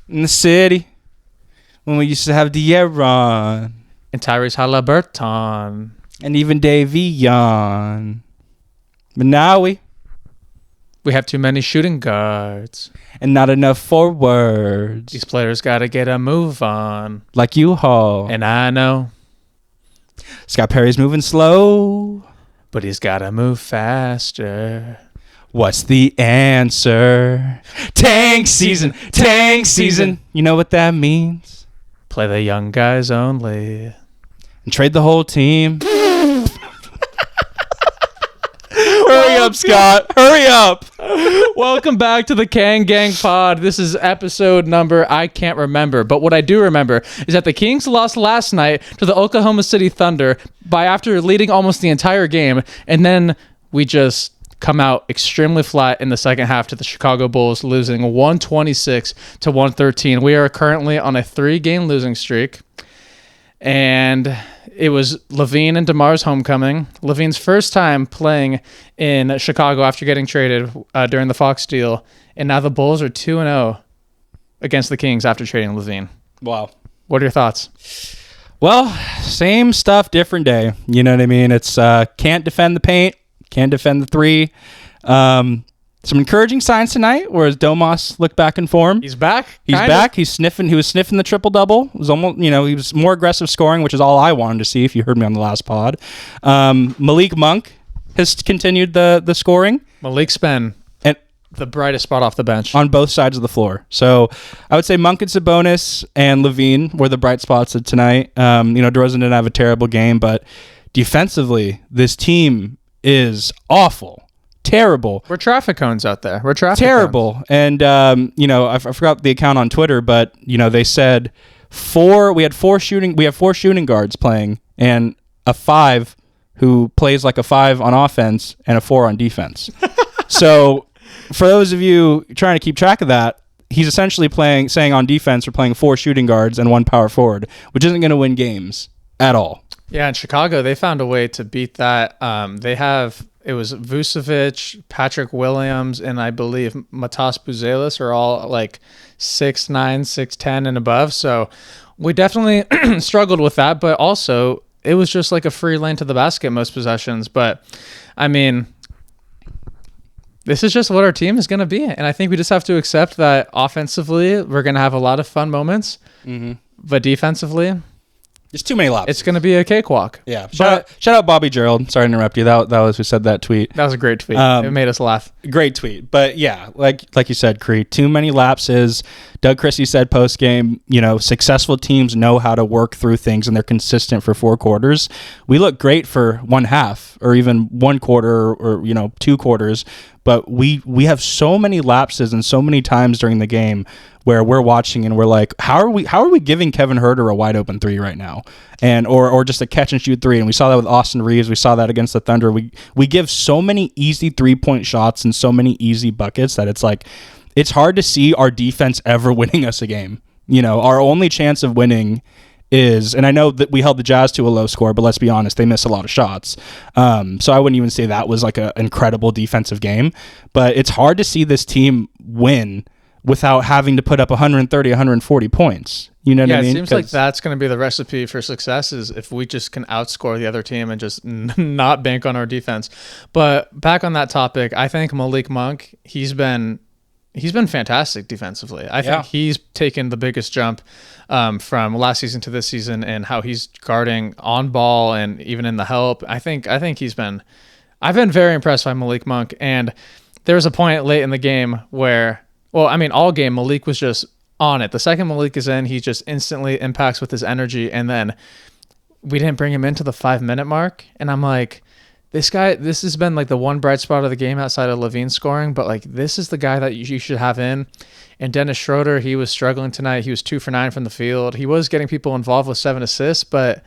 in the city when we used to have De'Aaron and Tyrese Haliburton and even Davion. But now we have too many shooting guards and not enough forwards. These players got to get a move on. Like U-Haul. And I know. Scott Perry's moving slow. But he's got to move faster. What's the answer? Tank season. Tank season. You know what that means? Play the young guys only. And trade the whole team. Hurry up, Scott. Hurry up. Welcome back to the Kang Gang Pod. This is episode number I can't remember. But what I do remember is that the Kings lost last night to the Oklahoma City Thunder after leading almost the entire game. And then we just come out extremely flat in the second half to the Chicago Bulls, losing 126 to 113. We are currently on a 3-game losing streak. And it was Lavine and DeMar's homecoming. Lavine's first time playing in Chicago after getting traded during the Fox deal. And now the Bulls are 2-0 against the Kings after trading Lavine. Wow. What are your thoughts? Well, same stuff, different day. You know what I mean? It's can't defend the paint, can't defend the three. Some encouraging signs tonight, whereas Domas looked back in form. He's back. He's back. He's sniffing. He was sniffing the triple double. It was almost, he was more aggressive scoring, which is all I wanted to see. If you heard me on the last pod, Malik Monk has continued the scoring. Malik's been the brightest spot off the bench on both sides of the floor. So I would say Monk and Sabonis and Lavine were the bright spots of tonight. DeRozan didn't have a terrible game, but defensively, this team is awful. Terrible. We're traffic cones out there. We're traffic terrible. Cones. And I forgot the account on Twitter, but they said we have four shooting guards playing and a 5 who plays like a 5 on offense and a 4 on defense. So for those of you trying to keep track of that, he's essentially saying on defense we're playing 4 shooting guards and 1 power forward, which isn't going to win games at all. Yeah, in Chicago, they found a way to beat that. It was Vucevic, Patrick Williams, and I believe Matas Buzelis are all like 6'9", 6'10", and above. So we definitely struggled with that, but also it was just like a free lane to the basket most possessions. But, I mean, this is just what our team is going to be. And I think we just have to accept that offensively we're going to have a lot of fun moments, but defensively, there's too many lapses. It's going to be a cakewalk. Yeah. Shout out Bobby Gerald. Sorry to interrupt you. That was who said that tweet. That was a great tweet. It made us laugh. Great tweet. But yeah, like you said, Cree, too many lapses. Doug Christie said post game, successful teams know how to work through things and they're consistent for 4 quarters. We look great for 1 half or even 1 quarter or 2 quarters, but we have so many lapses and so many times during the game where we're watching and we're like, how are we giving Kevin Huerter a wide open 3 right now, and or just a catch and shoot 3? And we saw that with Austin Reeves. We saw that against the Thunder. We give so many easy 3-point shots and so many easy buckets that it's like it's hard to see our defense ever winning us a game. Our only chance of winning is, and I know that we held the Jazz to a low score, but let's be honest, they missed a lot of shots. So I wouldn't even say that was like an incredible defensive game, but it's hard to see this team win without having to put up 130, 140 points. You know what I mean? Yeah, it seems like that's going to be the recipe for success is if we just can outscore the other team and just not bank on our defense. But back on that topic, I think Malik Monk, he's been fantastic defensively. I think he's taken the biggest jump from last season to this season and how he's guarding on ball and even in the help. I've been very impressed by Malik Monk. And there was a point late in the game where, all game, Malik was just on it. The second Malik is in, he just instantly impacts with his energy. And then we didn't bring him into the 5-minute mark. And I'm like, this has been like the one bright spot of the game outside of Lavine scoring, but like this is the guy that you should have in. And Dennis Schroeder, he was struggling tonight. He was 2 for 9 from the field. He was getting people involved with 7 assists, but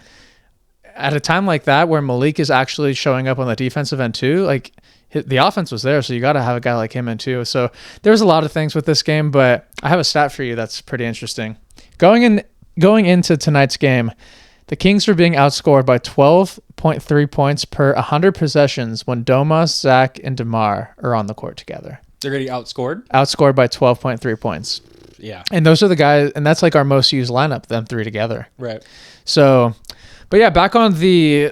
at a time like that where Malik is actually showing up on the defensive end too, like the offense was there, so you got to have a guy like him in too. So there's a lot of things with this game, but I have a stat for you that's pretty interesting. Going into tonight's game, the Kings were being outscored by 12.3 points per 100 possessions when Domas, Zach, and DeMar are on the court together. They're getting outscored? Outscored by 12.3 points. Yeah. And those are the guys, and that's like our most used lineup, them three together. Right. So, but yeah, back on the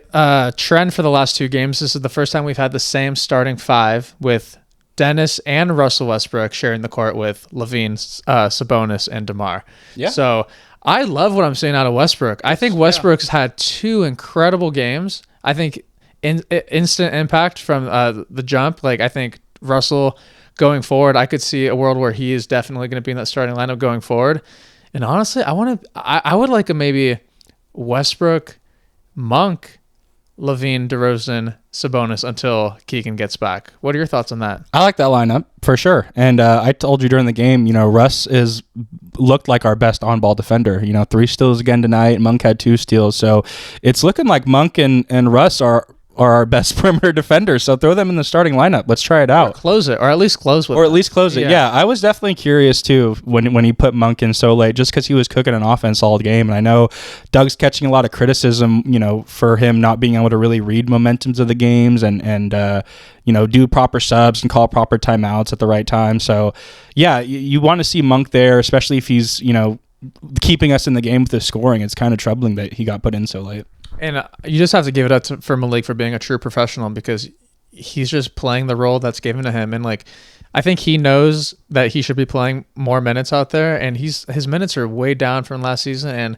trend for the last two games, this is the first time we've had the same starting five with Dennis and Russell Westbrook sharing the court with Lavine, Sabonis, and DeMar. Yeah. So I love what I'm seeing out of Westbrook. I think Westbrook's had two incredible games. I think instant impact from the jump. Like, I think Russell going forward, I could see a world where he is definitely going to be in that starting lineup going forward. And honestly, I would like a maybe Westbrook, Monk, Lavine, DeRozan, Sabonis until Keegan gets back. What are your thoughts on that? I like that lineup for sure. And I told you during the game, Russ looked like our best on-ball defender. 3 steals again tonight. Monk had 2 steals. So it's looking like Monk and Russ are our best perimeter defenders. So throw them in the starting lineup. Let's try it out. Or close it, or at least close with it. Yeah, I was definitely curious too when he put Monk in so late, just because he was cooking an offense all game. And I know Doug's catching a lot of criticism, for him not being able to really read momentums of the games and do proper subs and call proper timeouts at the right time. So yeah, you want to see Monk there, especially if he's keeping us in the game with the scoring. It's kind of troubling that he got put in so late. And you just have to give it up for Malik for being a true professional, because he's just playing the role that's given to him. And I think he knows that he should be playing more minutes out there, and his minutes are way down from last season, and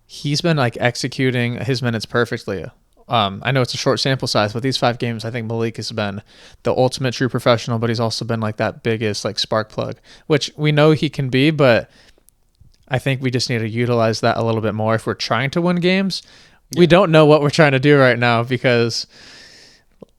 he's been executing his minutes perfectly. I know it's a short sample size, but these 5 games, I think Malik has been the ultimate true professional, but he's also been that biggest spark plug, which we know he can be, but I think we just need to utilize that a little bit more if we're trying to win games. We don't know what we're trying to do right now because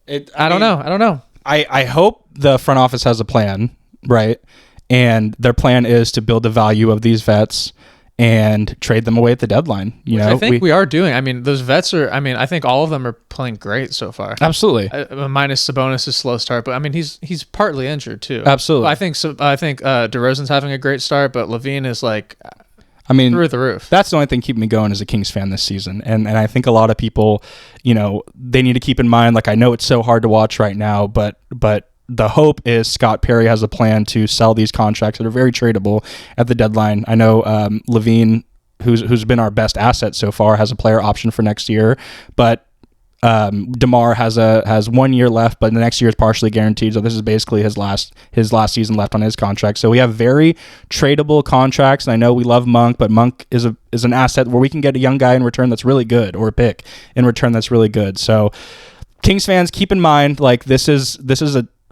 I don't know. I hope the front office has a plan, right? And their plan is to build the value of these vets and trade them away at the deadline. I think we are doing. I mean, those vets are. I think all of them are playing great so far. Absolutely. Minus Sabonis' slow start, but he's partly injured too. Absolutely. I think DeRozan's having a great start, but Lavine is through the roof. That's the only thing keeping me going as a Kings fan this season. And I think a lot of people, they need to keep in mind, I know it's so hard to watch right now, but the hope is Scott Perry has a plan to sell these contracts that are very tradable at the deadline. I know Lavine, who's been our best asset so far, has a player option for next year, but DeMar has 1 year left, but the next year is partially guaranteed. So this is basically his last season left on his contract. So we have very tradable contracts. And I know we love Monk, but Monk is an asset where we can get a young guy in return that's really good, or a pick in return that's really good. So Kings fans, keep in mind,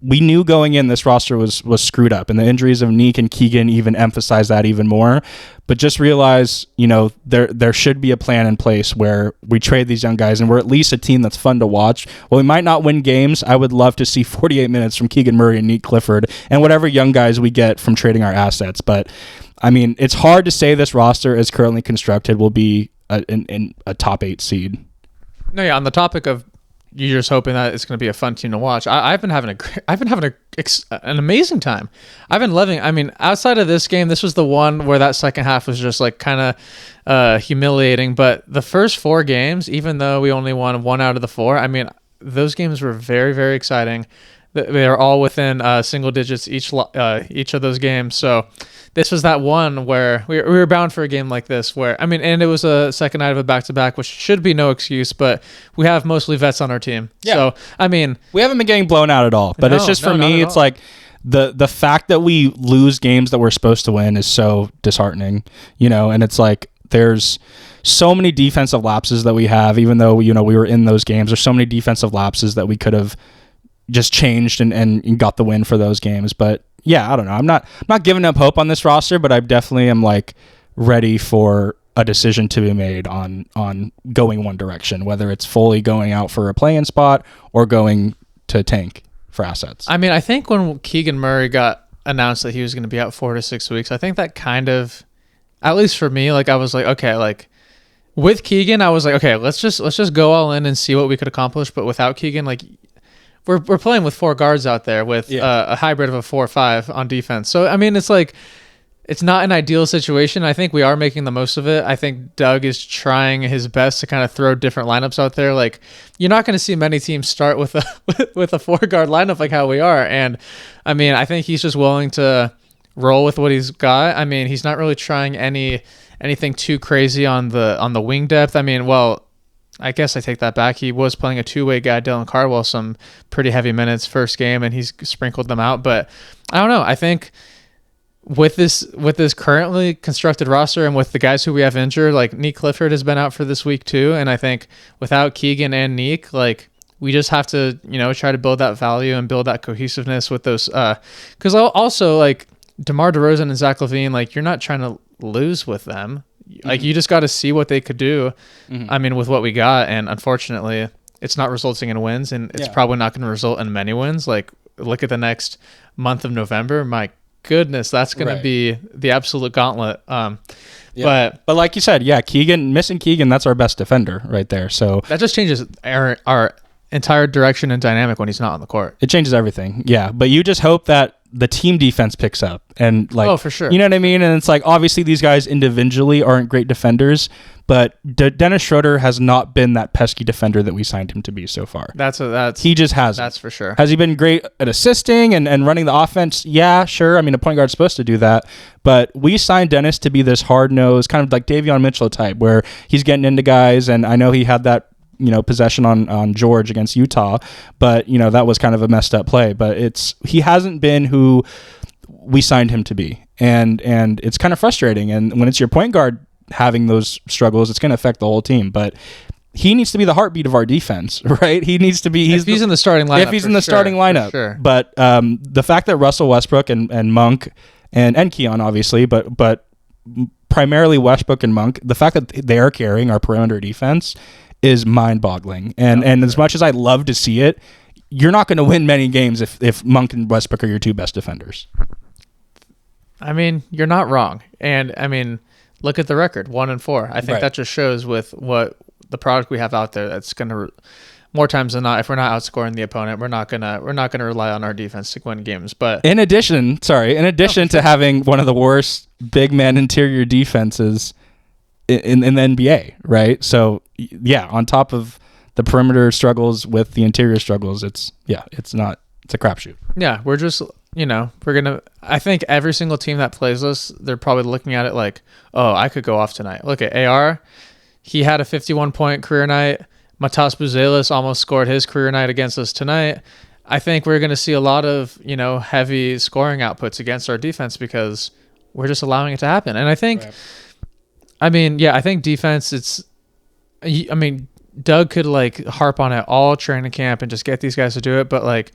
we knew going in this roster was screwed up, and the injuries of Neek and Keegan even emphasize that even more. But just realize, there should be a plan in place where we trade these young guys, and we're at least a team that's fun to watch. Well, we might not win games. I would love to see 48 minutes from Keegan Murray and Neek Clifford and whatever young guys we get from trading our assets. But it's hard to say this roster as currently constructed will be a top 8 seed. No, yeah. On the topic of you're just hoping that it's going to be a fun team to watch. I've been having an amazing time. I've been loving. Outside of this game, this was the one where that second half was just kind of humiliating. But the first 4 games, even though we only won 1 out of the 4, those games were very, very exciting. They are all within single digits each of those games. So this was that one where we were bound for a game like this where, and it was a second night of a back-to-back, which should be no excuse, but we have mostly vets on our team. Yeah. So, we haven't been getting blown out at all, but it's just for me, it's the fact that we lose games that we're supposed to win is so disheartening, and it's there's so many defensive lapses that we have, even though, we were in those games. There's so many defensive lapses that we could have just changed and got the win for those games. But yeah, I don't know. I'm not giving up hope on this roster, but I definitely am ready for a decision to be made on going one direction, whether it's fully going out for a play-in spot or going to tank for assets. I think when Keegan Murray got announced that he was going to be out 4 to 6 weeks, I think that kind of, at least for me, I was okay, with Keegan, I was okay, let's just go all in and see what we could accomplish. But without Keegan, we're playing with 4 guards out there with a hybrid of a 4-5 on defense. So, it's not an ideal situation. I think we are making the most of it. I think Doug is trying his best to kind of throw different lineups out there. You're not going to see many teams start with a 4-guard lineup like how we are. And, I think he's just willing to roll with what he's got. I mean, he's not really trying anything too crazy on the wing depth. I mean, well, I guess I take that back. He was playing a two-way guy, Dylan Cardwell, some pretty heavy minutes first game, and he's sprinkled them out. But I don't know. I think with this currently constructed roster and with the guys who we have injured, like Nick Clifford has been out for this week too, and I think without Keegan and Nick, like we just have to, try to build that value and build that cohesiveness with those. Because also like DeMar DeRozan and Zach Lavine, like you're not trying to lose with them. Like you just got to see what they could do. I mean, with what we got, and unfortunately, it's not resulting in wins, and it's probably not going to result in many wins. Like, look at the next month of November. My goodness, that's going to be the absolute gauntlet. But like you said, missing Keegan, that's our best defender right there. So that just changes our entire direction and dynamic when he's not on the court. It changes everything. Yeah, but you just hope that the team defense picks up and like, oh, for sure. You know what I mean? And it's like, obviously these guys individually aren't great defenders, but Dennis Schroeder has not been that pesky defender that we signed him to be so far. He just hasn't. That's for sure. Has he been great at assisting and running the offense? Yeah, sure. I mean, a point guard's supposed to do that, but we signed Dennis to be this hard-nosed, kind of like Davion Mitchell type, where he's getting into guys, and I know he had that possession on George against Utah, but that was kind of a messed up play. But he hasn't been who we signed him to be, and it's kind of frustrating. And when it's your point guard having those struggles, it's going to affect the whole team. But he needs to be the heartbeat of our defense, right? He needs to be. If he's in the starting lineup. If he's in the starting lineup, sure. But the fact that Russell Westbrook and Monk and Keon obviously, but primarily Westbrook and Monk, the fact that they are carrying our perimeter defense is mind-boggling. And as much as I'd love to see it, you're not going to win many games if Monk and Westbrook are your two best defenders. I mean, you're not wrong. And I mean, look at the record, 1-4. I think that just shows with what the product we have out there, that's going to more times than not, if we're not outscoring the opponent, we're not gonna rely on our defense to win games. But in addition to having one of the worst big man interior defenses in the NBA, right? So on top of the perimeter struggles with the interior struggles, it's a crapshoot. Yeah, we're just, I think every single team that plays us, they're probably looking at it like, oh, I could go off tonight. Look at AR. He had a 51-point career night. Matas Buzelis almost scored his career night against us tonight. I think we're going to see a lot of, heavy scoring outputs against our defense because we're just allowing it to happen. And I think, I think defense, Doug could harp on it all training camp and just get these guys to do it. But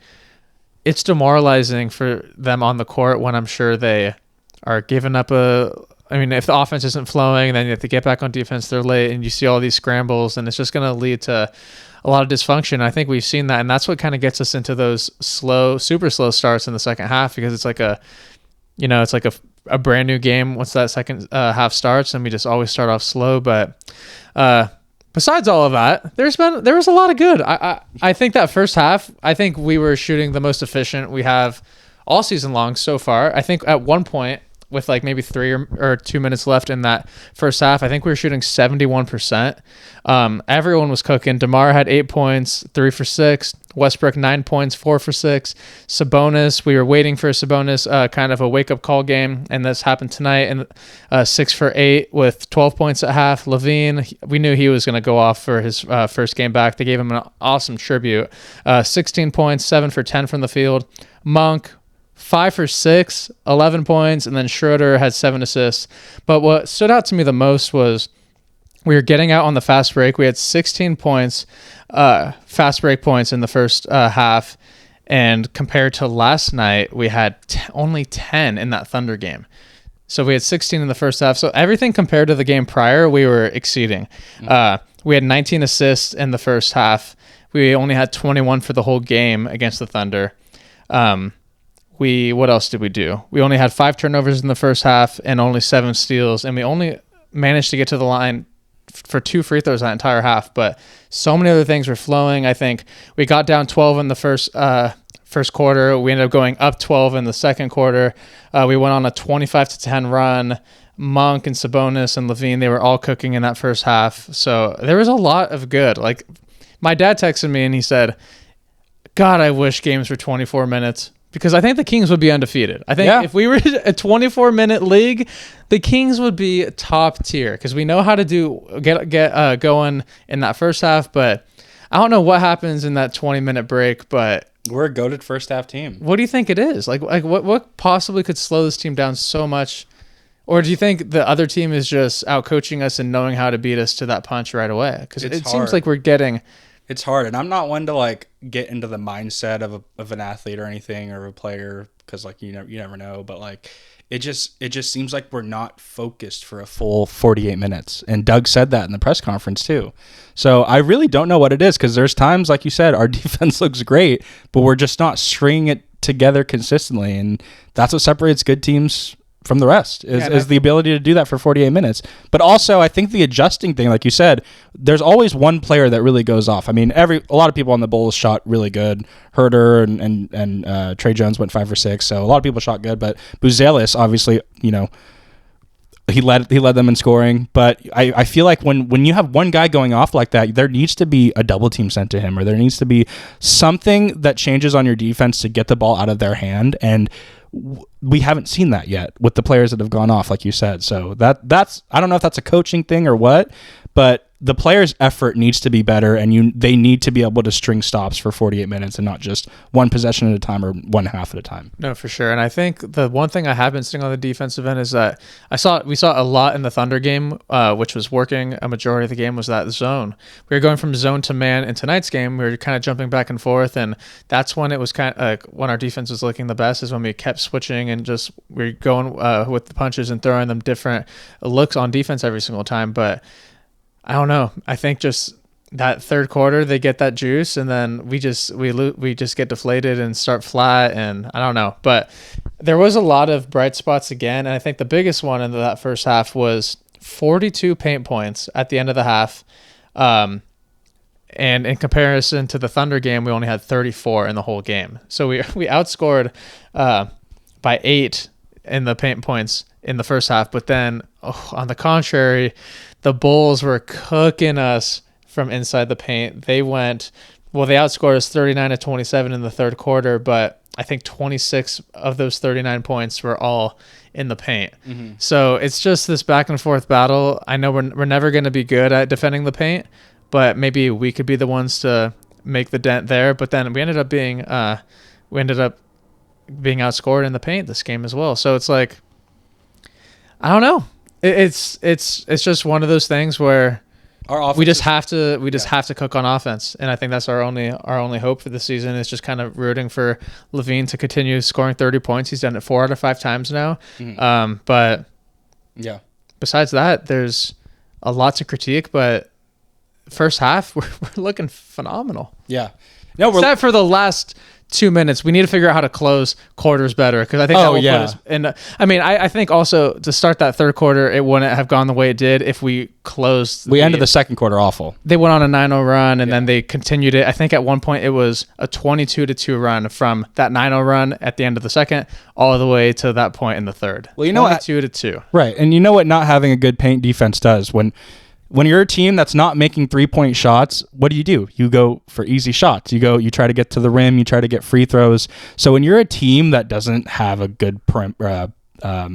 it's demoralizing for them on the court when I'm sure they are giving up if the offense isn't flowing, then you have to get back on defense, they're late, and you see all these scrambles, and it's just going to lead to a lot of dysfunction. I think we've seen that, and that's what kind of gets us into those super slow starts in the second half, because it's like a brand new game once that second half starts, and we just always start off slow. But besides all of that, there was a lot of good. I think that first half, I think we were shooting the most efficient we have all season long so far. I think at one point, with maybe 3 or 2 minutes left in that first half, I think we were shooting 71%. Everyone was cooking. DeMar had 8 points, 3 for 6. Westbrook 9 points, 4 for 6. Sabonis, we were waiting for Sabonis, kind of a wake-up call game, and this happened tonight. And 6 for 8 with 12 points at half. Lavine, we knew he was going to go off for his first game back. They gave him an awesome tribute. 16 points, 7 for 10 from the field. Monk, 5 for 6, 11 points, and then Schroeder had 7 assists. But what stood out to me the most was we were getting out on the fast break. We had 16 points, fast break points in the first half, and compared to last night, we had only 10 in that Thunder game. So we had 16 in the first half. So everything compared to the game prior, we were exceeding. We had 19 assists in the first half. We only had 21 for the whole game against the Thunder. What else did we do? We only had 5 turnovers in the first half and only 7 steals, and we only managed to get to the line for 2 free throws that entire half. But so many other things were flowing. I think we got down 12 in the first quarter. We ended up going up 12 in the second quarter. We went on a 25-10 run. Monk and Sabonis and Lavine, they were all cooking in that first half. So there was a lot of good. My dad texted me and he said, God, I wish games were 24 minutes. because I think the Kings would be undefeated. I think if we were a 24-minute league, the Kings would be top tier because we know how to get going in that first half. But I don't know what happens in that 20-minute break, but we're a goated first half team. What do you think it is? Like what possibly could slow this team down so much? Or do you think the other team is just out coaching us and knowing how to beat us to that punch right away? Because it seems like we're getting. It's hard, and I'm not one to like get into the mindset of an athlete or anything or a player because like you never know, but like it just seems like we're not focused for a full 48 minutes, and Doug said that in the press conference too. So I really don't know what it is because there's times like you said our defense looks great, but we're just not stringing it together consistently, and that's what separates good teams from the rest is the ability to do that for 48 minutes. But also I think the adjusting thing, like you said, there's always one player that really goes off. I mean, a lot of people on the Bulls shot really good. Herder and Trey Jones went 5 for 6. So a lot of people shot good, but Buzelis, obviously, he led them in scoring. But I feel like when you have one guy going off like that, there needs to be a double team sent to him, or there needs to be something that changes on your defense to get the ball out of their hand. And we haven't seen that yet with the players that have gone off, like you said. So that's I don't know if that's a coaching thing or what, but the players' effort needs to be better, and they need to be able to string stops for 48 minutes and not just one possession at a time or one half at a time. No, for sure. And I think the one thing I have been seeing on the defensive end is that we saw a lot in the Thunder game, which was working a majority of the game, was that zone. We were going from zone to man in tonight's game. We were kind of jumping back and forth, and that's when it was kind of when our defense was looking the best, is when we kept switching and just we're going with the punches and throwing them different looks on defense every single time. But I don't know. I think just that third quarter, they get that juice, and then we just get deflated and start flat, and I don't know. But there was a lot of bright spots again, and I think the biggest one in that first half was 42 paint points at the end of the half. And in comparison to the Thunder game, we only had 34 in the whole game. So we outscored by 8 in the paint points in the first half, but then on the contrary, the Bulls were cooking us from inside the paint. They outscored us 39-27 in the third quarter, but I think 26 of those 39 points were all in the paint. Mm-hmm. So it's just this back and forth battle. I know we're never going to be good at defending the paint, but maybe we could be the ones to make the dent there. But then we ended up being outscored in the paint this game as well. So it's like, I don't know. It's just one of those things where we just have to cook on offense, and I think that's our only hope for the season is just kind of rooting for Lavine to continue scoring 30 points. He's done it 4 out of 5 times now. Mm-hmm. But yeah, besides that, there's a lot to critique. But first half, we're looking phenomenal. Yeah, except for the last 2 minutes, we need to figure out how to close quarters better, because I think that will put us in. I think also to start that third quarter, it wouldn't have gone the way it did if we closed. We ended the second quarter awful. They went on a 9-0 run, and then they continued it. I think at one point it was a 22-2 run from that 9-0 run at the end of the second all the way to that point in the third. Well, 22-2. Right, and you know what not having a good paint defense does when you're a team that's not making 3-point shots, what do? You go for easy shots. You try to get to the rim. You try to get free throws. So when you're a team that doesn't have a good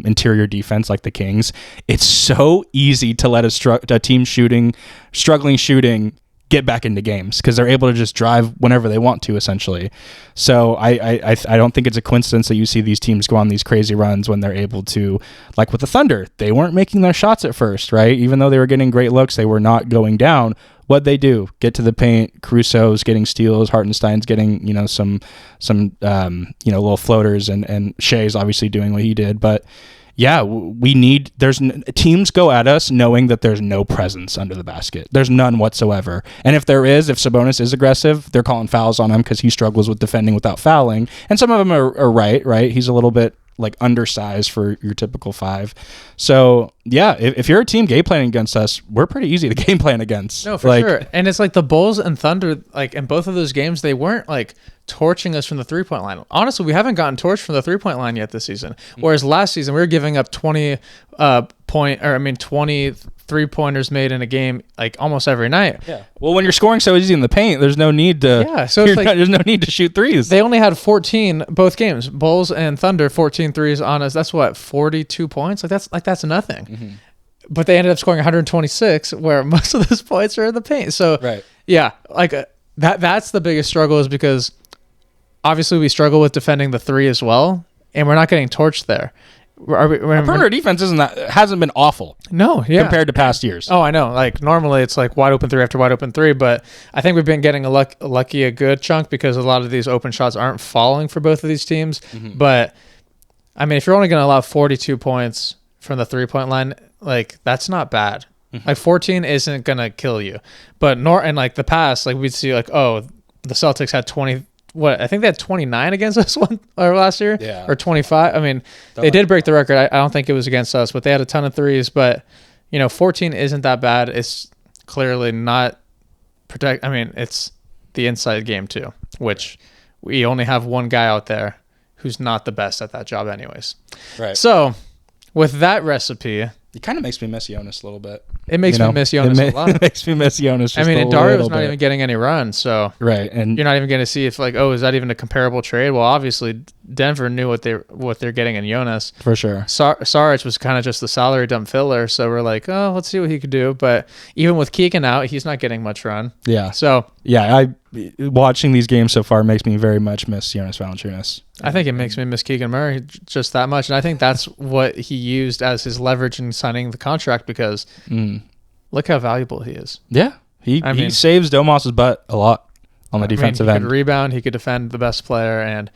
interior defense like the Kings, it's so easy to let a team struggling shooting get back into games, because they're able to just drive whenever they want to, essentially. So I don't think it's a coincidence that you see these teams go on these crazy runs when they're able to, like with the Thunder, they weren't making their shots at first, right? Even though they were getting great looks, they were not going down. What'd they do? Get to the paint. Caruso's getting steals. Hartenstein's getting, some little floaters, and Shea's obviously doing what he did. But yeah, teams go at us knowing that there's no presence under the basket. There's none whatsoever. And if Sabonis is aggressive, they're calling fouls on him because he struggles with defending without fouling. And some of them are right? He's a little bit like undersized for your typical 5. So yeah, if you're a team game planning against us, we're pretty easy to game plan against. No, for sure. And it's like the Bulls and Thunder, like in both of those games, they weren't like torching us from the 3-point line. Honestly, we haven't gotten torched from the 3-point line yet this season. Whereas last season we were giving up 23 3-pointers made in a game like almost every night. Yeah. Well, when you're scoring so easy in the paint, there's no need to. Yeah. So it's like, there's no need to shoot threes. They only had 14 both games. Bulls and Thunder 14 threes on us. That's what 42 points. That's nothing. Mm-hmm. But they ended up scoring 126, where most of those points are in the paint. So right. Yeah, like that's the biggest struggle, is because obviously we struggle with defending the three as well, and we're not getting torched there. Our perimeter defense hasn't been awful. No, yeah. Compared to past years. Oh, I know. Like normally it's like wide open three after wide open three, but I think we've been getting a good chunk, because a lot of these open shots aren't falling for both of these teams. Mm-hmm. But I mean, if you're only going to allow 42 points from the 3-point line, like that's not bad. Mm-hmm. Like 14 isn't going to kill you. But in like the past, like we'd see like, oh, the Celtics had 20. I think they had 29 against us last year, or 25. I mean, they did break the record. I don't think it was against us, but they had a ton of threes. But 14 isn't that bad. It's clearly not protect. I mean, it's the inside game too, which we only have one guy out there who's not the best at that job, anyways. Right. So, with that recipe, it kind of makes me miss Jonas a little bit. It makes me miss Jonas a lot. It makes me miss Jonas. I mean, and Dario's not even getting any run, so right, and you're not even going to see if like, oh, is that even a comparable trade? Well, obviously Denver knew what they're getting in Jonas for sure. Saric was kind of just the salary dump filler, so we're like, oh, let's see what he could do. But even with Keegan out, he's not getting much run. Yeah. So yeah, watching these games so far makes me very much miss Jonas Valanciunas. I think it makes me miss Keegan Murray just that much, and I think that's what he used as his leverage in signing the contract, because look how valuable he is. Yeah, he saves Domas's butt a lot on the defensive end. He could rebound, he could defend the best player, and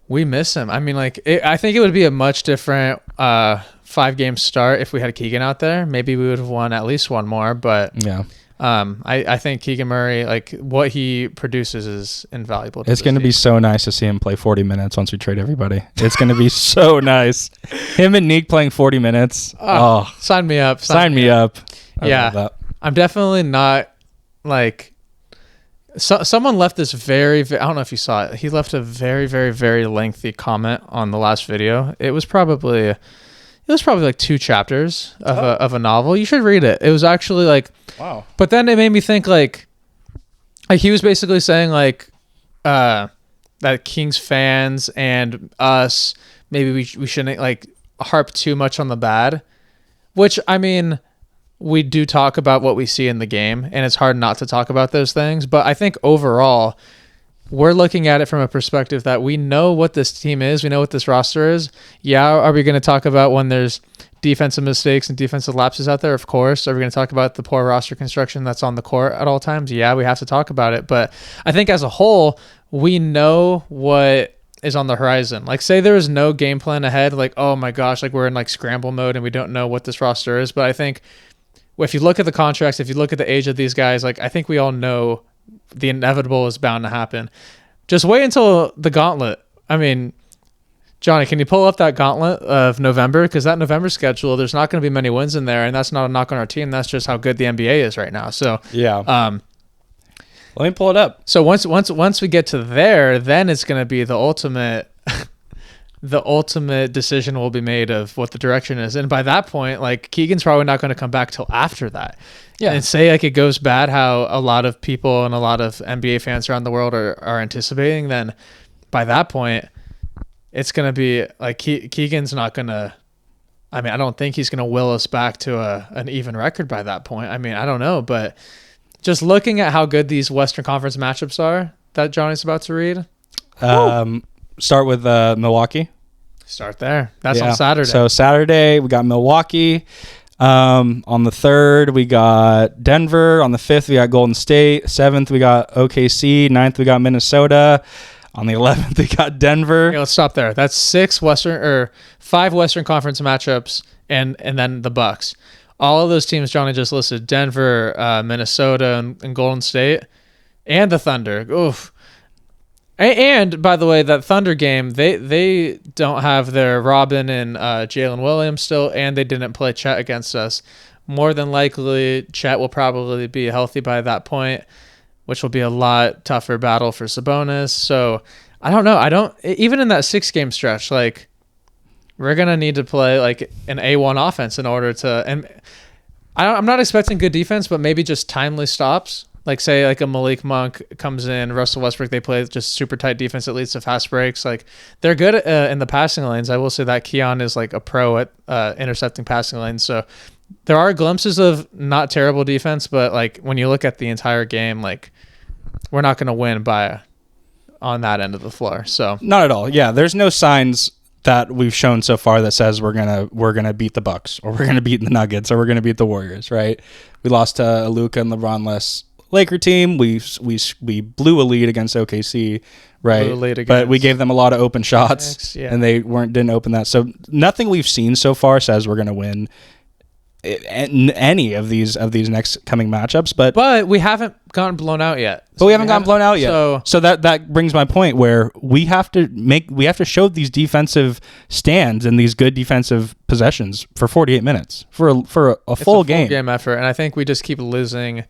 we miss him. I mean, like I think it would be a much different 5-game start if we had Keegan out there. Maybe we would have won at least one more, but yeah. I think Keegan Murray, like what he produces is invaluable. It's going to be so nice to see him play 40 minutes once we trade everybody. It's going to be so nice. Him and Neek playing 40 minutes. Sign me up. Sign me up. I love that. I'm definitely not like. Someone left this I don't know if you saw it. He left a very, very, very lengthy comment on the last video. It was probably like 2 chapters of a novel. You should read it. It was actually like, wow. But then it made me think like he was basically saying like that Kings fans and us, maybe we shouldn't like harp too much on the bad, which I mean, we do talk about what we see in the game, and it's hard not to talk about those things. But I think overall, we're looking at it from a perspective that we know what this team is. We know what this roster is. Yeah, are we going to talk about when there's defensive mistakes and defensive lapses out there? Of course. Are we going to talk about the poor roster construction that's on the court at all times? Yeah, we have to talk about it. But I think as a whole, we know what is on the horizon. Like, say there was no game plan ahead, like, oh my gosh, like we're in like scramble mode and we don't know what this roster is. But I think if you look at the contracts, if you look at the age of these guys, like I think we all know the inevitable is bound to happen. Just wait until the gauntlet. I mean, Johnny, can you pull up that gauntlet of November? Because that November schedule, there's not going to be many wins in there, and that's not a knock on our team. That's just how good the NBA is right now. So yeah. Let me pull it up. So once we get to there, then it's going to be the ultimate. The ultimate decision will be made of what the direction is. And by that point, like Keegan's probably not going to come back till after that. Yeah. And say like it goes bad, how a lot of people and a lot of NBA fans around the world are anticipating, then by that point, it's going to be like Keegan's not going to, I mean, I don't think he's going to will us back to an even record by that point. I mean, I don't know, but just looking at how good these Western Conference matchups are that Johnny's about to read. Start with Milwaukee. Start there. That's on Saturday. So Saturday we got Milwaukee. On the 3rd we got Denver. On the 5th we got Golden State. 7th we got OKC. 9th we got Minnesota. On the 11th we got Denver. Okay, let's stop there. That's 5 Western Conference matchups and then the Bucks. All of those teams Johnny just listed: Denver, Minnesota, and Golden State, and the Thunder. Oof. And by the way, that Thunder game, they don't have their Robin and Jalen Williams still, and they didn't play Chet against us. More than likely, Chet will probably be healthy by that point, which will be a lot tougher battle for Sabonis. So I don't know. Even in that 6-game stretch, like we're gonna need to play like an A1 offense in order to. And I'm not expecting good defense, but maybe just timely stops. Like say like a Malik Monk comes in, Russell Westbrook, they play just super tight defense that leads to fast breaks. Like they're good in the passing lanes. I will say that Keon is like a pro at intercepting passing lanes. So there are glimpses of not terrible defense, but like when you look at the entire game, like we're not going to win by on that end of the floor. So not at all. Yeah, there's no signs that we've shown so far that says we're gonna beat the Bucks or we're gonna beat the Nuggets or we're gonna beat the Warriors. Right? We lost to a Luka and LeBron-less Laker team. We blew a lead against OKC, right? But we gave them a lot of open shots, and they didn't open that. So nothing we've seen so far says we're going to win any of these next coming matchups. But we haven't gotten blown out yet. So that brings my point where we have to show these defensive stands and these good defensive possessions for 48 minutes for a full game effort, and I think we just keep losing.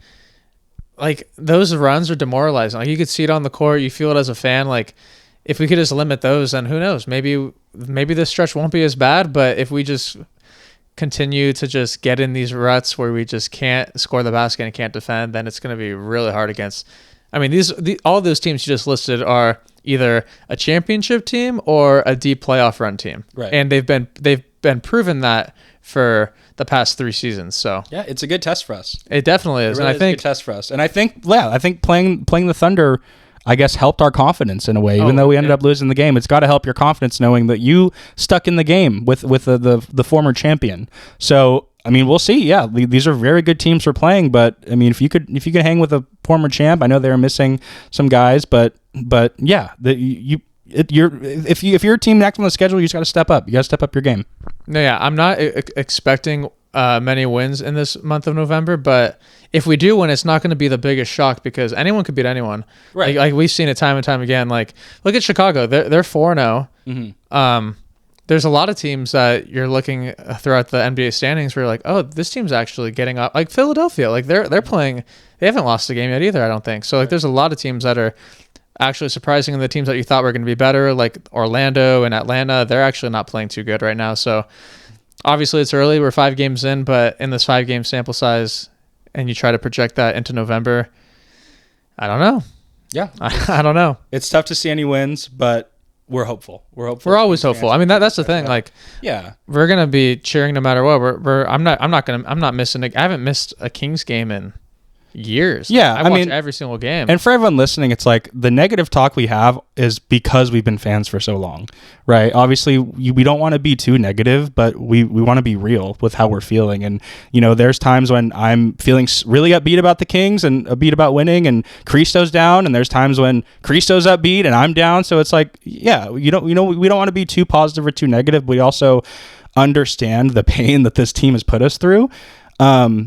Like those runs are demoralizing. Like you could see it on the court, you feel it as a fan. Like if we could just limit those, then who knows? Maybe this stretch won't be as bad. But if we just continue to just get in these ruts where we just can't score the basket and can't defend, then it's going to be really hard against. I mean, all those teams you just listed are either a championship team or a deep playoff run team, right? And they've been proven that for the past 3 seasons. So yeah, it's a good test for us. It definitely is. It really and I think is a good test for us. And I think playing the Thunder, I guess, helped our confidence in a way. Even though we ended up losing the game, it's got to help your confidence knowing that you stuck in the game with the former champion. So I mean, we'll see. Yeah, these are very good teams we're playing. But I mean, if you could hang with a former champ, I know they were missing some guys, but yeah, if you're a team next on the schedule, you just got to step up. You got to step up your game. No, yeah, I'm not expecting many wins in this month of November, but if we do win, it's not going to be the biggest shock because anyone could beat anyone. Right. Like we've seen it time and time again. Like look at Chicago. They're 4-0. Mm-hmm. There's a lot of teams that you're looking throughout the NBA standings where you're like, oh, this team's actually getting up. Like Philadelphia, like they're playing. They haven't lost the game yet either, I don't think. So like there's a lot of teams that are actually surprising, and the teams that you thought were going to be better, like Orlando and Atlanta, they're actually not playing too good right now. So obviously it's early. We're 5 games in, but in this 5-game sample size, and you try to project that into November, I don't know. Yeah. I don't know. It's tough to see any wins, but we're hopeful. We're always hopeful. I mean, that's the thing. Like, yeah, we're going to be cheering no matter what. I'm not missing. I haven't missed a Kings game in years. Yeah, I watch every single game. And for everyone listening, it's like the negative talk we have is because we've been fans for so long, right? Obviously, we don't want to be too negative, but we want to be real with how we're feeling. And there's times when I'm feeling really upbeat about the Kings and upbeat about winning, and Christo's down, and there's times when Christo's upbeat and I'm down. So it's like, yeah, we don't want to be too positive or too negative, but we also understand the pain that this team has put us through.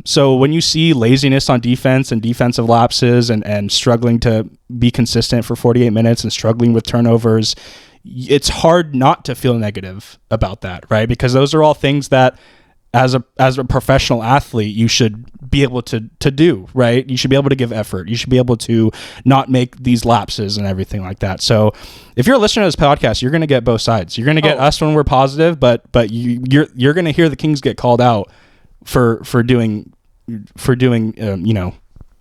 So when you see laziness on defense and defensive lapses and struggling to be consistent for 48 minutes and struggling with turnovers, it's hard not to feel negative about that, right? Because those are all things that as a professional athlete, you should be able to do, right? You should be able to give effort. You should be able to not make these lapses and everything like that. So if you're listening to this podcast, you're going to get both sides. You're going to get us when we're positive, but you're going to hear the Kings get called out for doing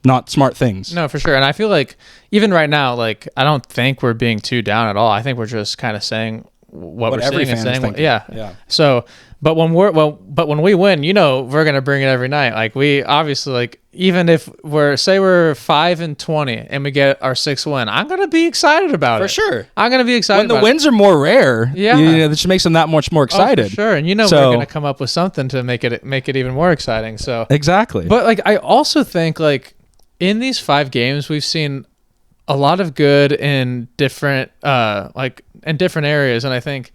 not smart things. No, for sure. And I feel like even right now, like I don't think we're being too down at all. I think we're just kind of saying what we're every seeing and saying yeah. So but when we win, we're gonna bring it every night. Like we obviously, like even if we're 5-20 and we get our 6th win, I'm gonna be excited about it. For sure. I'm gonna be excited when the wins are more rare. Yeah. That just makes them that much more excited. For sure. And we're gonna come up with something to make it even more exciting. So exactly. But like I also think like in these 5 games we've seen a lot of good in different areas, and I think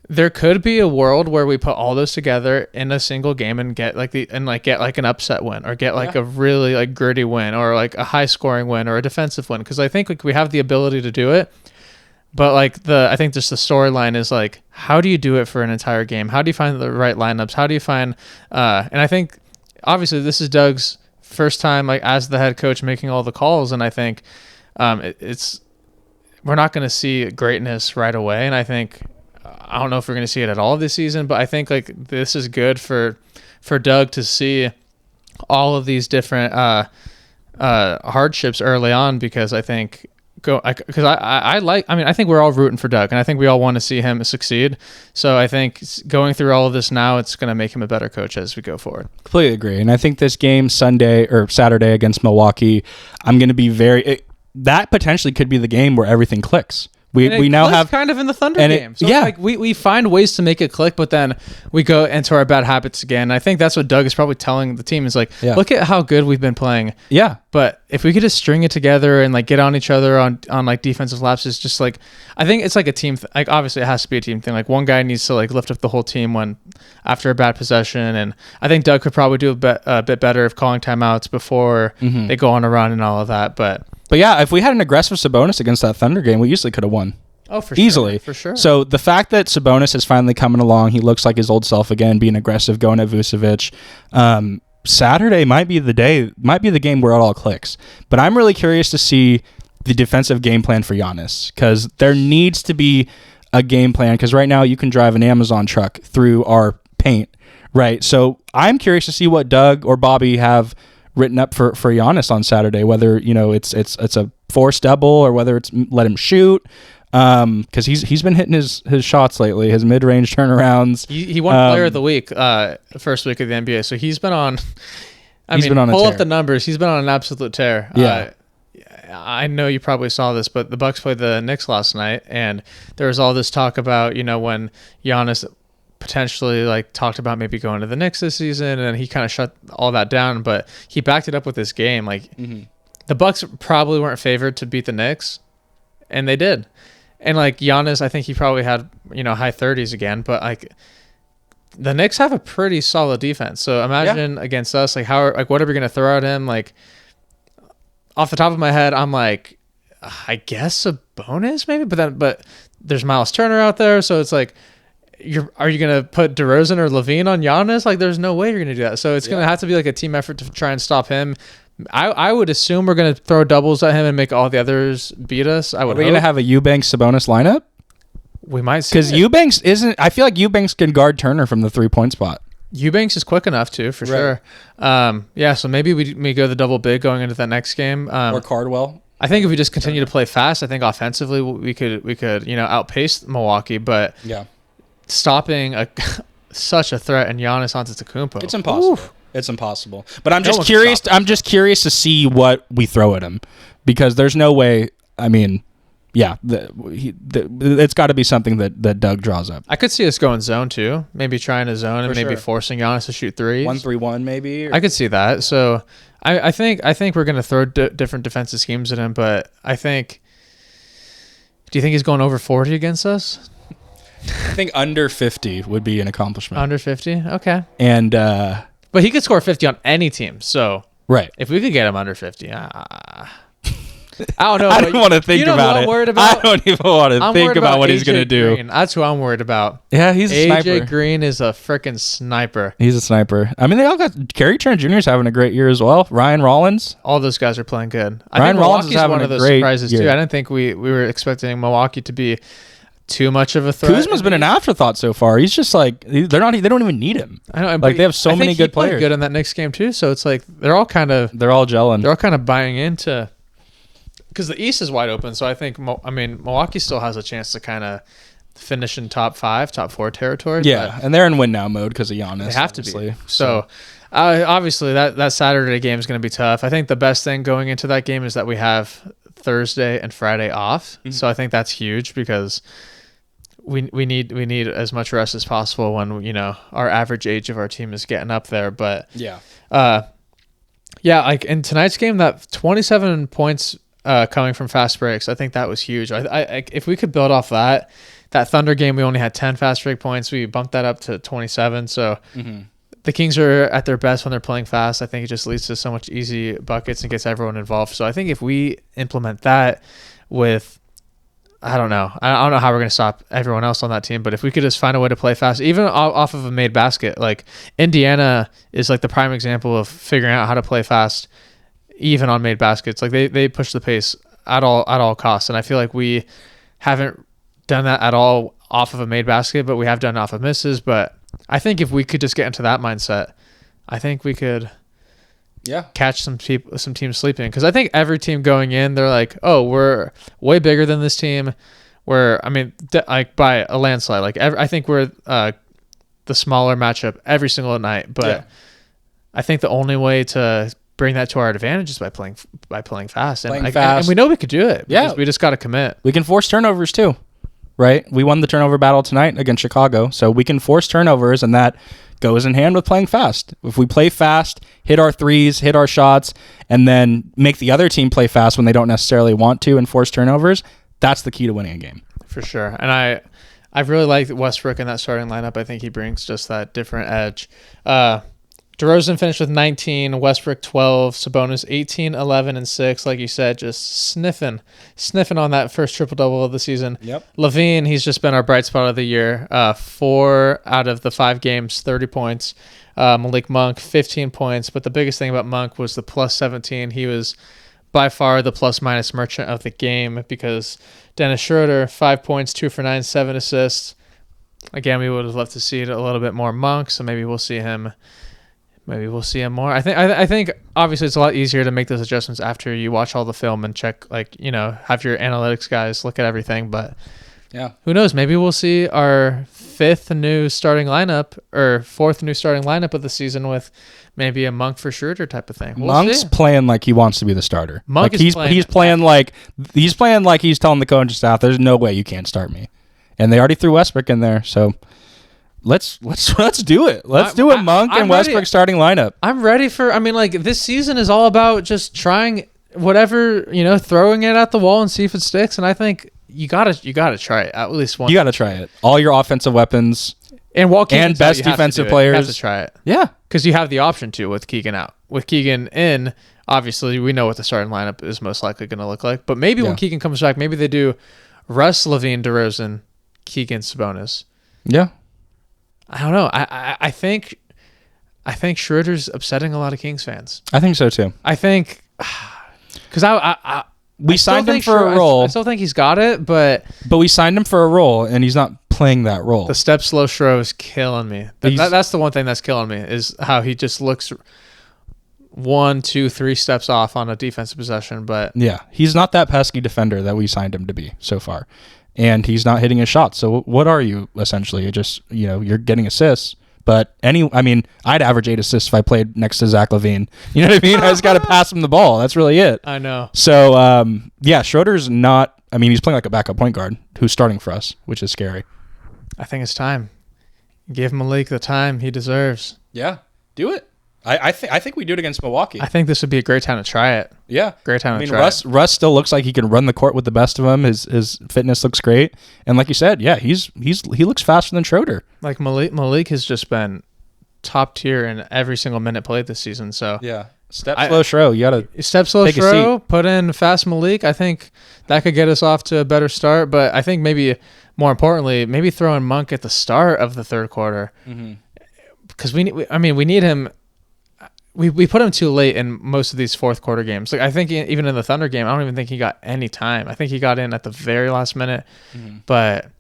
there could be a world where we put all those together in a single game and get an upset win or get like a really like gritty win or like a high scoring win or a defensive win, because I think like we have the ability to do it. But like I think just the storyline is like, how do you do it for an entire game? How do you find the right lineups? How do you find and I think obviously this is Doug's first time like as the head coach making all the calls, and I think we're not going to see greatness right away, and I think I don't know if we're going to see it at all this season, but I think like this is good for for Doug to see all of these different hardships early on, because I think I think we're all rooting for Doug, and I think we all want to see him succeed. So I think going through all of this now, it's going to make him a better coach as we go forward. Completely agree. And I think this game Saturday against Milwaukee, I'm going to be that potentially could be the game where everything clicks. We now have kind of in the Thunder game. So we find ways to make it click, but then we go into our bad habits again. I think that's what Doug is probably telling the team is look at how good we've been playing. Yeah. But if we could just string it together and get on each other on defensive lapses, just I think it's a team. Obviously it has to be a team thing. One guy needs to lift up the whole team after a bad possession, and I think Doug could probably do a bit better of calling timeouts before they go on a run and all of that. But yeah, if we had an aggressive Sabonis against that Thunder game, we easily could have won. Oh, for easily. Sure. For sure. So the fact that Sabonis is finally coming along, he looks like his old self again, being aggressive, going at Vucevic. Saturday might be the game where it all clicks. But I'm really curious to see the defensive game plan for Giannis, because there needs to be a game plan, because right now you can drive an Amazon truck through our paint, right? So I'm curious to see what Doug or Bobby have written up for Giannis on Saturday, whether it's a forced double or whether it's let him shoot, because he's been hitting his shots lately, his mid-range turnarounds. He won Player of the Week first week of the NBA, so he's been on. Pull up the numbers. He's been on an absolute tear. Yeah. I know you probably saw this, but the Bucks played the Knicks last night, and there was all this talk about when Giannis potentially talked about maybe going to the Knicks this season, and he kind of shut all that down, but he backed it up with this game. The Bucks probably weren't favored to beat the Knicks, and they did. And Giannis, I think he probably had high 30s again, but the Knicks have a pretty solid defense. So imagine against us, what are we going to throw at him? Off the top of my head, I'm I guess a bonus maybe, but there's Miles Turner out there, so it's are you going to put DeRozan or Lavine on Giannis? There's no way you're going to do that. So it's going to have to be a team effort to try and stop him. I would assume we're going to throw doubles at him and make all the others beat us. Are we going to have a Eubanks Sabonis lineup? We might see, because Eubanks isn't. I feel like Eubanks can guard Turner from the 3-point spot. Eubanks is quick enough too, for sure. So maybe we go the double big going into that next game. Or Cardwell. I think if we just continue to play fast, I think offensively we could outpace Milwaukee, but stopping such a threat and Giannis Antetokounmpo, it's impossible. Oof. It's impossible. But I'm just curious. I'm just curious to see what we throw at him, because there's no way. It's got to be something that Doug draws up. I could see us going zone too, maybe trying to zone and maybe forcing Giannis to shoot threes. 1-3-1 maybe. I could see that. So I think we're going to throw different defensive schemes at him, but I think. Do you think he's going over 40 against us? I think under 50 would be an accomplishment. Under 50? Okay. And but he could score 50 on any team. So right. If we could get him under 50, I don't know. I don't want to think about it. I'm worried about? I don't even want to think about what he's going to do. That's who I'm worried about. Yeah, he's a sniper. AJ Green is a freaking sniper. He's a sniper. They all got Gary Trent Jr. is having a great year as well. Ryan Rollins. All those guys are playing good. Ryan Rollins is having one of those surprises year. too. I didn't think we were expecting Milwaukee to be too much of a threat. Kuzma's been an afterthought so far. He's just they don't even need him. I know, they have so many good players. Good in that next game too. So it's they're all gelling. They're all kind of buying into, because the East is wide open. So I think Milwaukee still has a chance to kind of finish in top 5, top 4 territory. Yeah, and they're in win now mode because of Giannis. They have to be. So obviously that Saturday game is going to be tough. I think the best thing going into that game is that we have Thursday and Friday off. Mm-hmm. So I think that's huge, because we need as much rest as possible when our average age of our team is getting up there. But in tonight's game, that 27 points coming from fast breaks, I think that was huge. I if we could build off that Thunder game, we only had 10 fast break points. We bumped that up to 27. So the Kings are at their best when they're playing fast. I think it just leads to so much easy buckets and gets everyone involved. So I think if we implement that with, I don't know how we're going to stop everyone else on that team, but if we could just find a way to play fast, even off of a made basket, Indiana is the prime example of figuring out how to play fast, even on made baskets. They push the pace at all costs. And I feel like we haven't done that at all off of a made basket, but we have done off of misses. But I think if we could just get into that mindset, I think we could Yeah. catch some teams sleeping, because I think every team going in, they're like, oh, we're way bigger than this team. Like by a landslide. Like I think we're the smaller matchup every single night, but I think the only way to bring that to our advantage is by playing fast. And we know we could do it. Yeah, we just got to commit. We can force turnovers too, right? We won the turnover battle tonight against Chicago, so we can force turnovers, and that goes in hand with playing fast. If we play fast, hit our threes, hit our shots, and then make the other team play fast when they don't necessarily want to and force turnovers, that's the key to winning a game. For sure. And I really like Westbrook in that starting lineup. I think he brings just that different edge. DeRozan finished with 19, Westbrook 12, Sabonis 18, 11, and 6. Like you said, just sniffing on that first triple-double of the season. Yep. Lavine, he's just been our bright spot of the year. 4 out of the 5 games, 30 points. Malik Monk, 15 points. But the biggest thing about Monk was the plus 17. He was by far the plus-minus merchant of the game, because Dennis Schroeder, 5 points, 2 for 9, 7 assists. Again, we would have loved to see it a little bit more Monk, so maybe we'll see him. Maybe we'll see him more. I think obviously it's a lot easier to make those adjustments after you watch all the film and check, have your analytics guys look at everything. But yeah, who knows? Maybe we'll see our 4th new starting lineup of the season with maybe a Monk for Schroeder type of thing. Monk's playing like he wants to be the starter. Monk he's playing like he's telling the coaching staff, "There's no way you can't start me," and they already threw Westbrook in there, so. Let's do it. Let's do a Monk and Westbrook starting lineup. I'm ready for. This season is all about just trying whatever, throwing it at the wall and see if it sticks. And I think you gotta try it at least once. You gotta try it. All your offensive weapons and best defensive players. You have to try it. Yeah, because you have the option to with Keegan out. With Keegan in, obviously we know what the starting lineup is most likely going to look like. But maybe when Keegan comes back, maybe they do Russ, Lavine, DeRozan, Keegan, Sabonis. Yeah. I don't know. I think Schroeder's upsetting a lot of Kings fans. I think so too. I think because we signed him for a role. I still think he's got it, but we signed him for a role, and he's not playing that role. The step slow Schro is killing me. That's the one thing that's killing me, is how he just looks 1, 2, 3 steps off on a defensive possession. But yeah, he's not that pesky defender that we signed him to be so far. And he's not hitting his shots. So what are you essentially? You're just, you're getting assists. But I'd average 8 assists if I played next to Zach Lavine. You know what I mean? I just got to pass him the ball. That's really it. I know. So, Schroeder's not, he's playing like a backup point guard who's starting for us, which is scary. I think it's time. Give Malik the time he deserves. Yeah, do it. I think we do it against Milwaukee. I think this would be a great time to try it. Yeah. Great time to try it. Russ still looks like he can run the court with the best of them. His fitness looks great. And like you said, yeah, he looks faster than Schroeder. Like Malik has just been top tier in every single minute played this season. So yeah. Slow Schro. You got to step slow Schro, put in fast Malik. I think that could get us off to a better start. But I think maybe more importantly, maybe throwing Monk at the start of the third quarter. Mm-hmm. Because we need him. We put him too late in most of these fourth quarter games. Like I think even in the Thunder game, I don't even think he got any time. I think he got in at the very last minute. Mm-hmm. But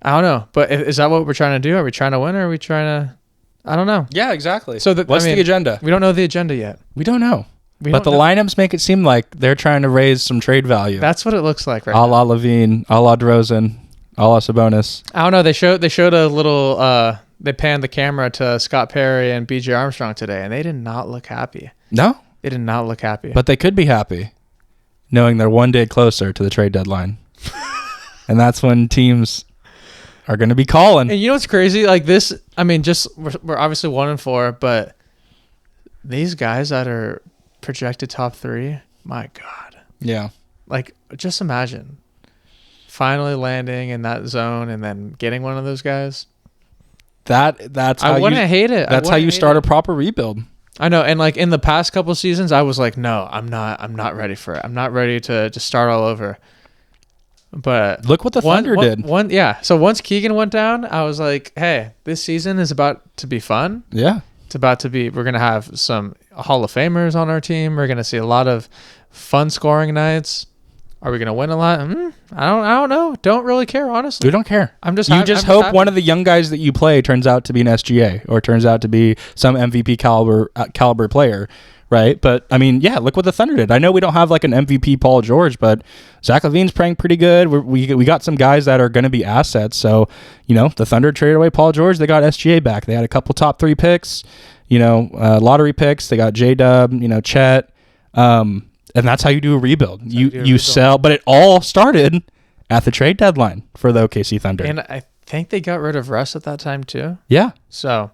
I don't know. But is that what we're trying to do? Are we trying to win, or are we trying to? I don't know. Yeah, exactly. So what's the agenda? We don't know the agenda yet. We don't know. But the lineups make it seem like they're trying to raise some trade value. That's what it looks like right now. A la Lavine, a la DeRozan, a la Sabonis. I don't know. They showed a little. They panned the camera to Scott Perry and B.J. Armstrong today, and they did not look happy. No? They did not look happy. But they could be happy, knowing they're one day closer to the trade deadline. And that's when teams are going to be calling. And you know what's crazy? Like this, we're obviously 1-4, but these guys that are projected top 3, my God. Yeah. Like, just imagine finally landing in that zone and then getting one of those guys. That's how I wouldn't hate it. That's how you start a proper rebuild. I know, and like in the past couple seasons, I was like, no, I'm not ready for it. I'm not ready to just start all over. But look what the Thunder did. So once Keegan went down, I was like, hey, this season is about to be fun. Yeah, it's about to be. We're gonna have some Hall of Famers on our team. We're gonna see a lot of fun scoring nights. Are we gonna win a lot? I don't know. Don't really care, honestly. We don't care. I'm just you just hope one of the young guys that you play turns out to be an SGA or turns out to be some MVP caliber player, right? But I mean, yeah, look what the Thunder did. I know we don't have like an MVP Paul George, but Zach Lavine's playing pretty good. We got some guys that are going to be assets. So the Thunder traded away Paul George. They got SGA back. They had a couple top 3 picks, lottery picks. They got J-Dub, Chet. And that's how you do a rebuild. You sell, but it all started at the trade deadline for the OKC Thunder. And I think they got rid of Russ at that time too. Yeah. So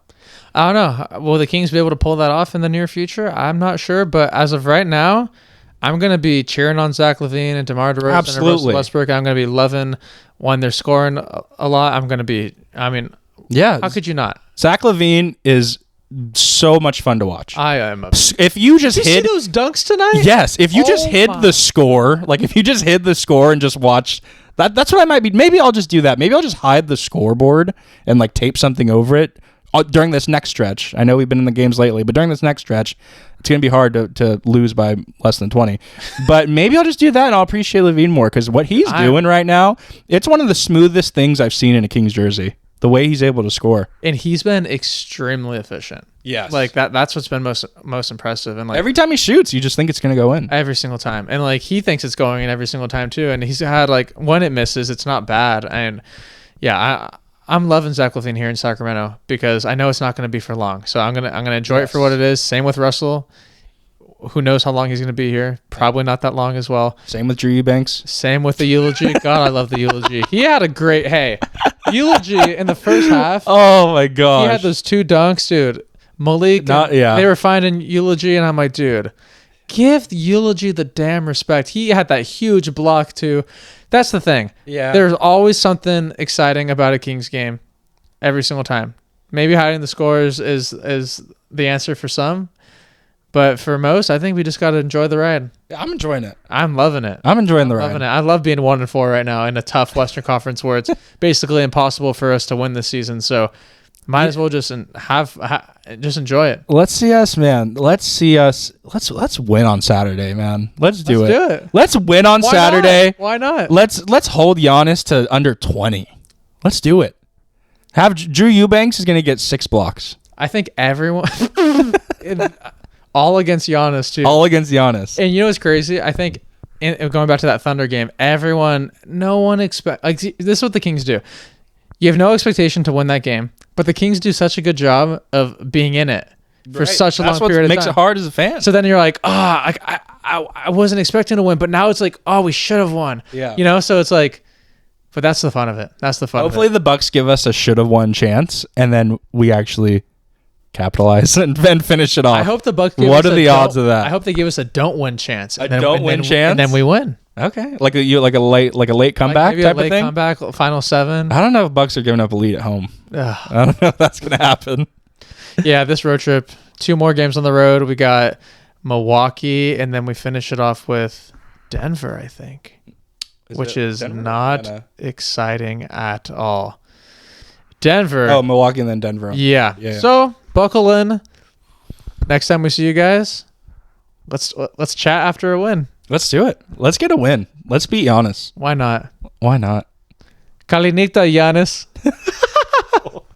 I don't know. Will the Kings be able to pull that off in the near future? I'm not sure, but as of right now, I'm going to be cheering on Zach Lavine and DeMar DeRozan and Russell Westbrook. I'm going to be loving when they're scoring a lot. Yeah. How could you not? Zach Lavine is so much fun to watch. I am. If you just hit those dunks tonight, yes. If you just hit the score, if you just hit the score and just watch that's what I might be. Maybe I'll just do that. Maybe I'll just hide the scoreboard and tape something over it during this next stretch. I know we've been in the games lately, but during this next stretch, it's gonna be hard to lose by less than 20. But maybe I'll just do that and I'll appreciate Lavine more because what he's doing right now, it's one of the smoothest things I've seen in a Kings jersey. The way he's able to score. And he's been extremely efficient. Yes. That's what's been most impressive. And every time he shoots, you just think it's going to go in. Every single time. And he thinks it's going in every single time too. And he's had when it misses, it's not bad. And yeah, I'm loving Zach Lavine here in Sacramento because I know it's not going to be for long. So I'm going to enjoy it for what it is. Same with Russell. Who knows how long he's going to be here? Probably not that long as well. Same with Drew Eubanks. Same with the eulogy. God, I love the eulogy. He had a great eulogy in the first half. Oh my gosh. He had those 2 dunks, dude. Malik. They were finding eulogy, and I'm like, dude, give the eulogy the damn respect. He had that huge block too. That's the thing. Yeah. There's always something exciting about a Kings game, every single time. Maybe hiding the scores is the answer for some. But for most, I think we just got to enjoy the ride. I'm enjoying it. I'm loving it. I'm enjoying the ride. Loving it. I love being 1-4 right now in a tough Western Conference where it's basically impossible for us to win this season. So might as well just just enjoy it. Let's see us, man. Let's win on Saturday, man. Let's do it. Let's win on Saturday. Why not? Let's hold Giannis to under 20. Let's do it. Have Drew Eubanks is going to get 6 blocks. I think everyone all against Giannis too. All against Giannis. And you know what's crazy? I think going back to that Thunder game, no one expect this is what the Kings do. You have no expectation to win that game, but the Kings do such a good job of being in it for such a long period of time. That's what makes it hard as a fan. So then you're like, I wasn't expecting to win, but now it's like, we should have won. Yeah. So it's like, but that's the fun of it. That's the fun. Hopefully the Bucks give us a should have won chance, and then we actually capitalize and finish it off. I hope the Bucks. What are the odds of that? I hope they give us a don't win chance. Don't win chance, and then we win. Okay, like a late comeback type of thing. Comeback, final 7. I don't know if Bucks are giving up a lead at home. I don't know if that's gonna happen. Yeah, this road trip, 2 more games on the road. We got Milwaukee, and then we finish it off with Denver, I think, which is not exciting at all. Denver. Oh, Milwaukee and then Denver. Yeah. So buckle in. Next time we see you guys, let's chat after a win. Let's do it. Let's get a win. Let's beat Giannis. Why not? Why not? Kalinita Giannis.